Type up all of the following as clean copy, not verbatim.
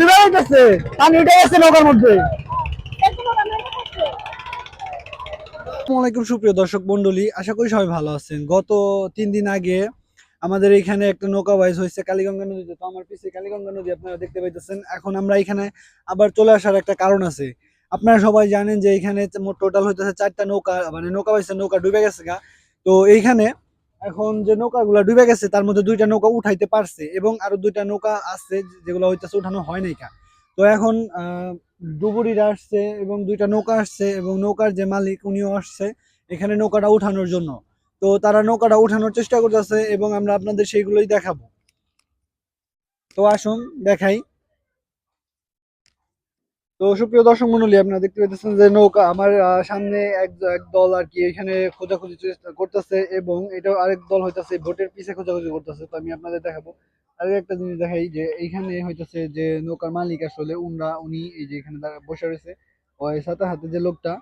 ডুবে যাইতেছে, পানি উঠে গেছে নৌকার মধ্যে। আসসালামু আলাইকুম সুপ্রিয় দর্শক মন্ডলী, আশা করি সবাই ভালো আছেন। গত 3 দিন আগে আমাদের এখানে একটা নৌকা বাইচ হয়েছে কালীগঙ্গা নদীতে। তো আমার পিছে কালীগঙ্গা নদী আপনারা দেখতে পাইতেছেন। এখন আমরা এখানে আবার চলে আসার একটা কারণ আছে। আপনারা সবাই জানেন যে এখানে টোটাল হইতেছে 4টা নৌকা, মানে নৌকা বাইচের নৌকা ডুবে গেছে গা। তো এইখানে এখন যে নৌকাগুলা ডুবে গেছে তার মধ্যে 2টা নৌকা উঠাইতে পারছে এবং আরো 2টা নৌকা আছে যেগুলো হইতেছে উঠানো হয় নাই কা। তো এখন ডুবুরিরা আসছে এবং 2টা নৌকা আসছে এবং নৌকার যে মালিক উনিও আসছে এখানে নৌকাটা উঠানোর জন্য। তো তারা নৌকাটা উঠানোর চেষ্টা করতেছে এবং আমরা আপনাদের সেইগুলোই দেখাবো। তো আসুন দেখাই। তো সুপ্রিয় দর্শক মন্ডলী, আপনারা দেখতে পাচ্ছেন যে নৌকা আমার সামনে এক দল আর কি এখানে খোঁজাখুঁজি চেষ্টা করতেছে এবং এটা আরেক দল হইতাছে বোটের পিছে খোঁজাখুঁজি করতেছে। তো আমি আপনাদের দেখাবো। আর একটা জিনিস দেখাই যে এইখানে হইতাছে যে নৌকার মালিক আসলে উনি এই যে এখানে বসে রয়েছে, ওই সাথে হাতে যে লোকটা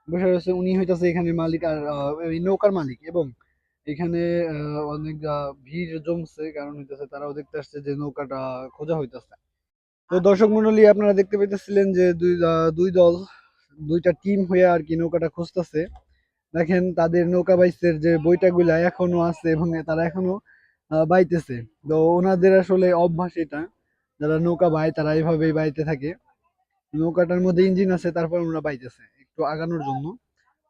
বসে রয়েছে উনি হইতাছে এখানে মালিক আর এই নৌকার মালিক। এবং এখানে অনেক ভিড় জমছে, কারণ হইতাছে তারাও দেখতে আসছে যে নৌকাটা খোঁজা হইতাছে। তো দর্শক মন্ডলী, আপনারা দেখতে পাইতেছিলেন যে দুই দল 2টা টিম হয়ে আর কি নৌকাটা খুঁজতেছে। দেখেন তাদের নৌকা বাইচের যে বইটা গুলা এখনো আছে এবং তারা এখনো বাইতেছে। তো ওনাদের আসলে অভ্যাস এটা, যারা নৌকা বাইয় তারা এইভাবেই বাইতে থাকে। নৌকাটার মধ্যে ইঞ্জিন আছে, তারপর ওরা বাইতেছে একটু আগানোর জন্য।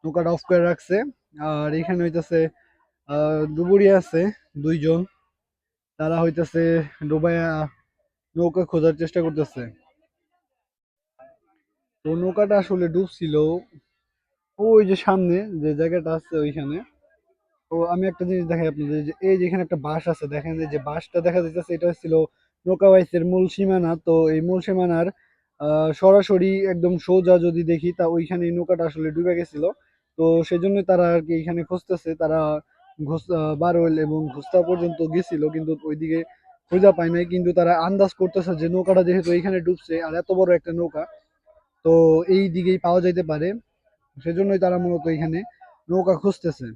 নৌকাটা অফ করে রাখছে। আর এখানে হইতেছে ডুবুরি আছে 2জন, তারা হইতেছে ডুবাইয়া নৌকা খোঁজার চেষ্টা করতেছে। তো নৌকাটা আসলে ডুবছিল ওই যে সামনে যে জায়গাটা আছে ওইখানে। তো আমি একটা জিনিস দেখাই আপনাদের, যে এই যেখানে একটা বাঁশ আছে, দেখেন এই যে বাঁশটা দেখা যাচ্ছে এটা ছিল নৌকা বাইচের মূল সীমানা। তো এই মূল সীমানার সরাসরি একদম সোজা যদি দেখি তা ওইখানে এই নৌকাটা আসলে ডুবে গেছিল। তো সেজন্য তারা আর কি এখানে খুঁজতেছে। তারা বারোইল এবং ঘুস্তা পর্যন্ত গেছিল কিন্তু ওইদিকে খোঁজা পায় নাই। কিন্তু তারা আন্দাজ করতেছে যে নৌকাটা যেহেতু এখানে ডুবছে আর এত বড় একটা নৌকা, তো এই দিকেই পাওয়া যাইতে পারে। সেজন্যই তারা মূলত এখানে নৌকা খুঁজতেছে।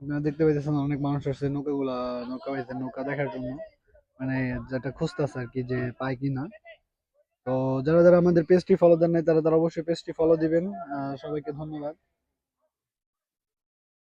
আপনারা দেখতে পাইতেছেন অনেক মানুষ আসছে নৌকা বাইতে নৌকা দেখার জন্য, মানে যেটা খুঁজতেছে আর কি যে পায় কিনা। তো যারা যারা আমাদের পেজটি ফলো দেন নাই তারা তারা অবশ্যই পেজটি ফলো দিবেন। সবাইকে ধন্যবাদ।